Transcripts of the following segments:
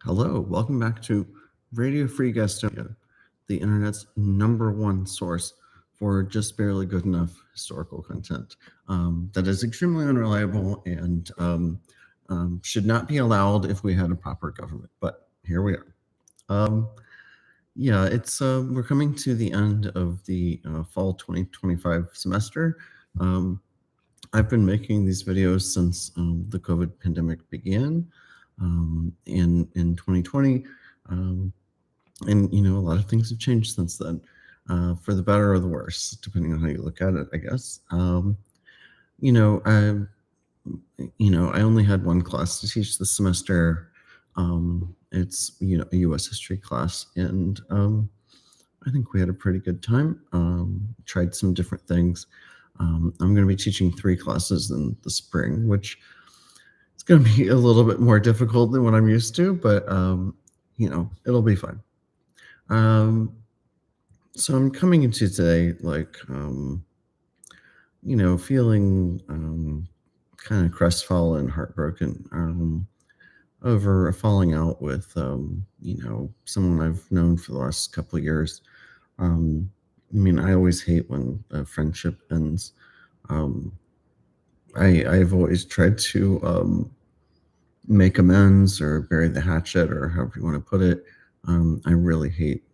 Hello, welcome back to Radio Free Gastonia, the internet's #1 source for just barely good enough historical content that is extremely unreliable and should not be allowed if we had a proper government. But here we are. Um, yeah, it's we're coming to the end of the fall 2025 semester. Um, I've been making these videos since the COVID pandemic began in 2020. Um, and, a lot of things have changed since then, for the better or the worse, depending on how you look at it, I guess. You know, I, I only had one class to teach this semester. It's, a U.S. history class. And I think we had a pretty good time. Tried some different things. I'm going to be teaching 3 classes in the spring, which is going to be a little bit more difficult than what I'm used to, but it'll be fine. So I'm coming into today feeling kind of crestfallen, heartbroken over a falling out with someone I've known for the last couple of years. I always hate when a friendship ends. I've always tried to make amends or bury the hatchet or however you want to put it. I really hate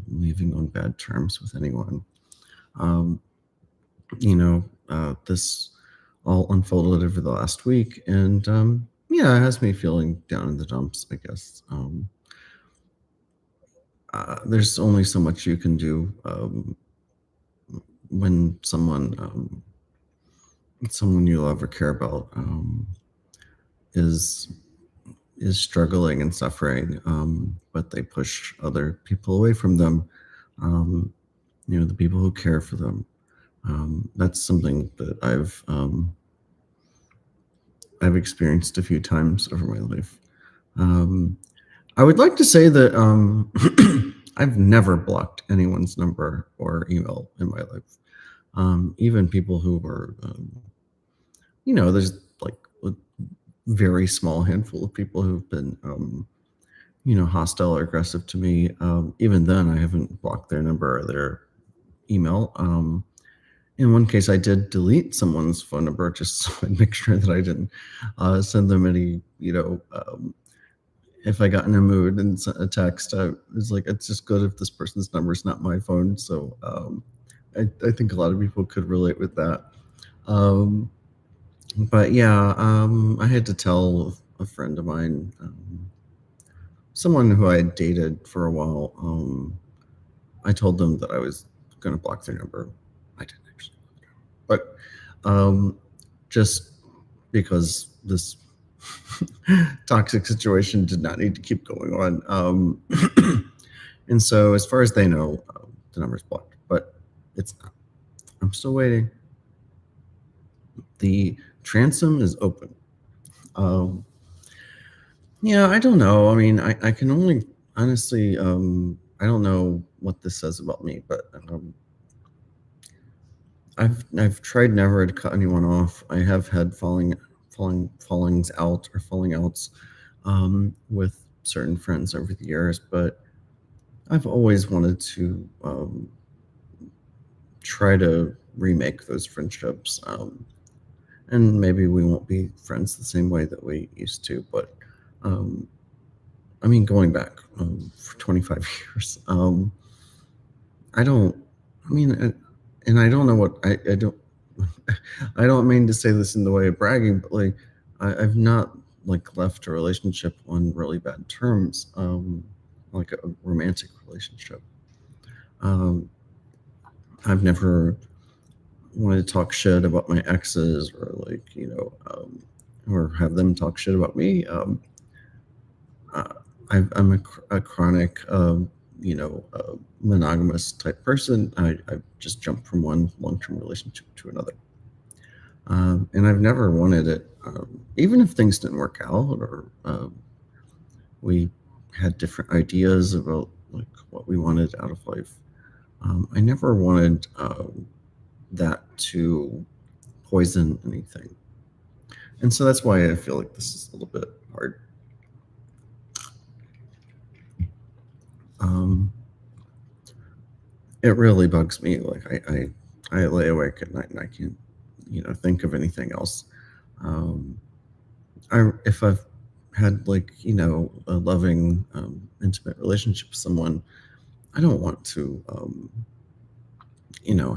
leaving on bad terms with anyone. This all unfolded over the last week, and it has me feeling down in the dumps, I guess. There's only so much you can do when someone you love or care about is struggling and suffering, but they push other people away from them. The people who care for them. That's something that I've experienced a few times over my life. I would like to say that I've never blocked anyone's number or email in my life. Even people who were, there's like a very small handful of people who've been, hostile or aggressive to me. Even then, I haven't blocked their number or their email. In one case, I did delete someone's phone number just so I'd make sure that I didn't send them any, if I got in a mood and sent a text, I was like, it's just good if this person's number is not my phone. So I think a lot of people could relate with that. But yeah, I had to tell a friend of mine, someone who I had dated for a while, I told them that I was going to block their number. I didn't actually, but just because this toxic situation did not need to keep going on. And so as far as they know, the number's blocked, but it's not. I'm still waiting. The transom is open. I don't know. I mean, I can only honestly, I don't know what this says about me, but I've tried never to cut anyone off. I have had fallings out or falling outs with certain friends over the years, but I've always wanted to try to remake those friendships. And maybe we won't be friends the same way that we used to, but going back for 25 years, I don't know what I don't. I don't mean to say this in the way of bragging, but I've not left a relationship on really bad terms, like a romantic relationship. I've never wanted to talk shit about my exes or or have them talk shit about me. I'm a chronic, monogamous type person. I just jump from one long-term relationship to another. And I've never wanted it, even if things didn't work out or we had different ideas about what we wanted out of life. I never wanted that to poison anything. And so that's why I feel like this is a little bit hard. Um, it really bugs me. Like I lay awake at night and I can't, think of anything else. Um, if I've had like a loving, intimate relationship with someone, I don't want to,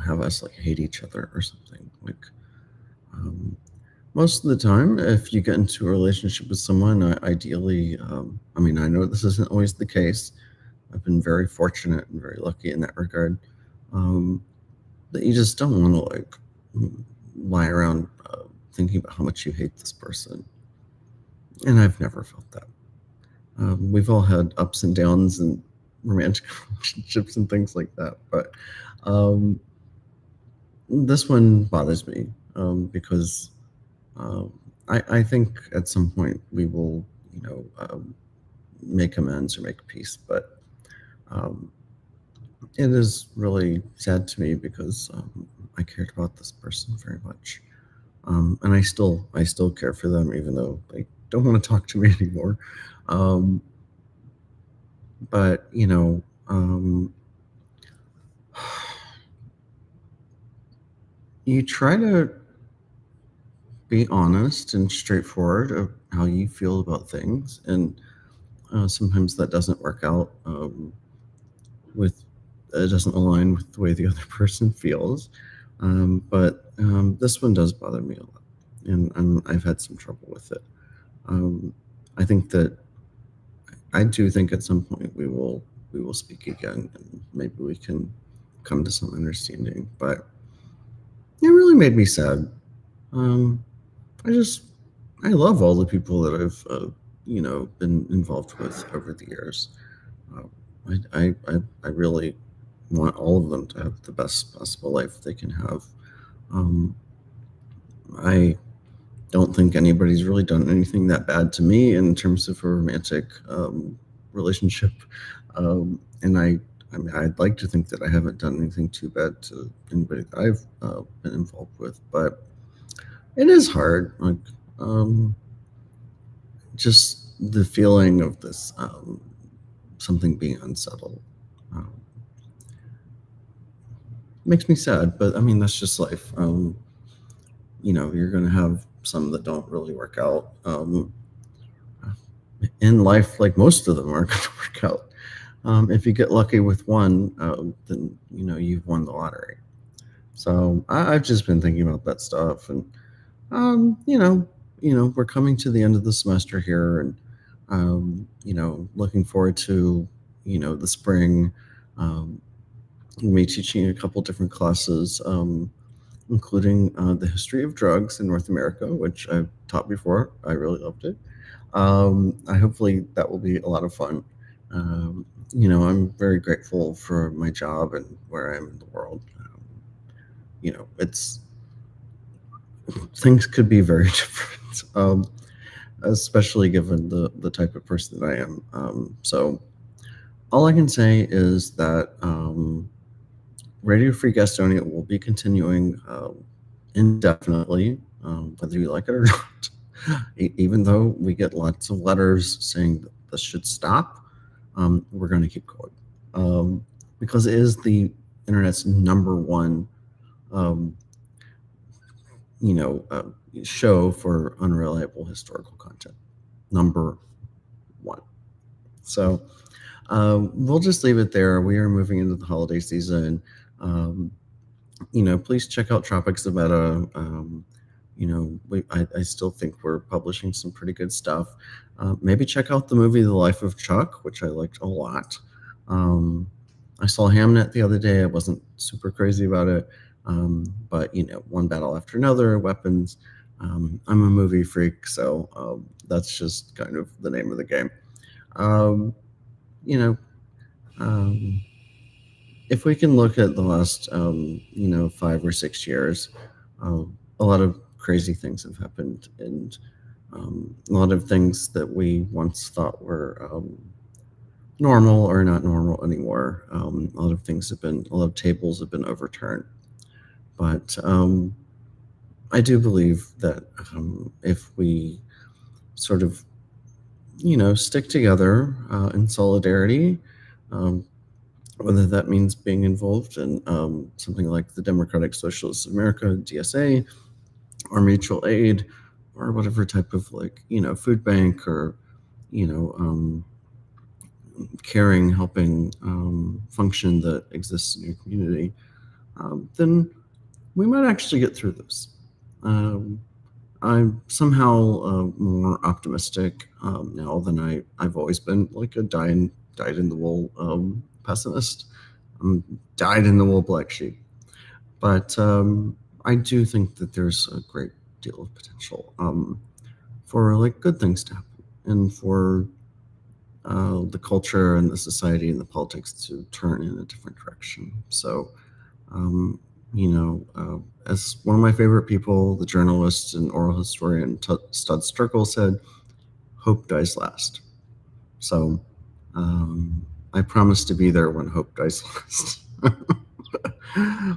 have us like hate each other or something. Like um, most of the time, if you get into a relationship with someone, ideally, I mean, I know this isn't always the case. I've been very fortunate and very lucky in that regard. Um, that you just don't want to like lie around thinking about how much you hate this person. And I've never felt that. We've all had ups and downs and romantic relationships and things like that, but um, this one bothers me because um, I think at some point we will, make amends or make peace. But um, it is really sad to me because I cared about this person very much, and I still care for them even though they don't want to talk to me anymore. Um, but you try to be honest and straightforward of how you feel about things, and sometimes that doesn't work out with it doesn't align with the way the other person feels. But this one does bother me a lot, and I've had some trouble with it. Um, I think that I do think at some point we will speak again, and maybe we can come to some understanding. But it really made me sad. Um, I just I love all the people that I've been involved with over the years. Uh, I really want all of them to have the best possible life they can have. Um, I don't think anybody's really done anything that bad to me in terms of a romantic relationship, and I mean, I'd like to think that I haven't done anything too bad to anybody that I've been involved with, but it is hard. Like, um, just the feeling of this something being unsettled um, makes me sad. But I mean, that's just life. You're going to have some that don't really work out in life. Like most of them aren't going to work out. If you get lucky with one, then you've won the lottery. So I've just been thinking about that stuff, and um, you know, we're coming to the end of the semester here, and looking forward to the spring. Um, me teaching a couple different classes, including the history of drugs in North America, which I've taught before. I really loved it. I hopefully that will be a lot of fun. Um, I'm very grateful for my job and where I am in the world. It's things could be very different, especially given the type of person that I am. So all I can say is that Radio Free Gastonia will be continuing indefinitely, whether you like it or not. Even though we get lots of letters saying that this should stop, we're going to keep going because it is the internet's number one, um, you know, uh, show for unreliable historical content. Number one. So we'll just leave it there. We are moving into the holiday season. Um, please check out Tropics of Meta. I still think we're publishing some pretty good stuff. Maybe check out the movie The Life of Chuck, which I liked a lot. Um, I saw Hamnet the other day. I wasn't super crazy about it. But, one battle after another, weapons. I'm a movie freak, so that's just kind of the name of the game. Um, you know, um, if we can look at the last, 5 or 6 years, a lot of crazy things have happened, and a lot of things that we once thought were normal are not normal anymore. A lot of tables have been overturned. But I do believe that if we sort of, stick together in solidarity, Um, whether that means being involved in something like the Democratic Socialists of America, DSA, or mutual aid, or whatever type of food bank or caring, helping function that exists in your community, then we might actually get through this. Um, I'm somehow more optimistic now than I've always been, like a dyed in the wool pessimist, dyed in the wool black sheep. But I do think that there's a great deal of potential for like good things to happen, and for the culture and the society and the politics to turn in a different direction. So, um, as one of my favorite people, the journalist and oral historian Stud Sterkel said, "Hope dies last." So, I promise to be there when hope dies last.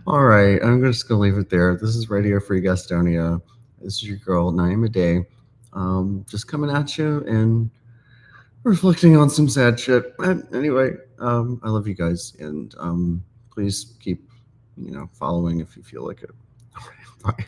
All right, I'm just gonna leave it there. This is Radio Free Gastonia. This is your girl Naima Day, just coming at you and reflecting on some sad shit. But anyway, I love you guys, and please keep, following if you feel like it. All right, bye.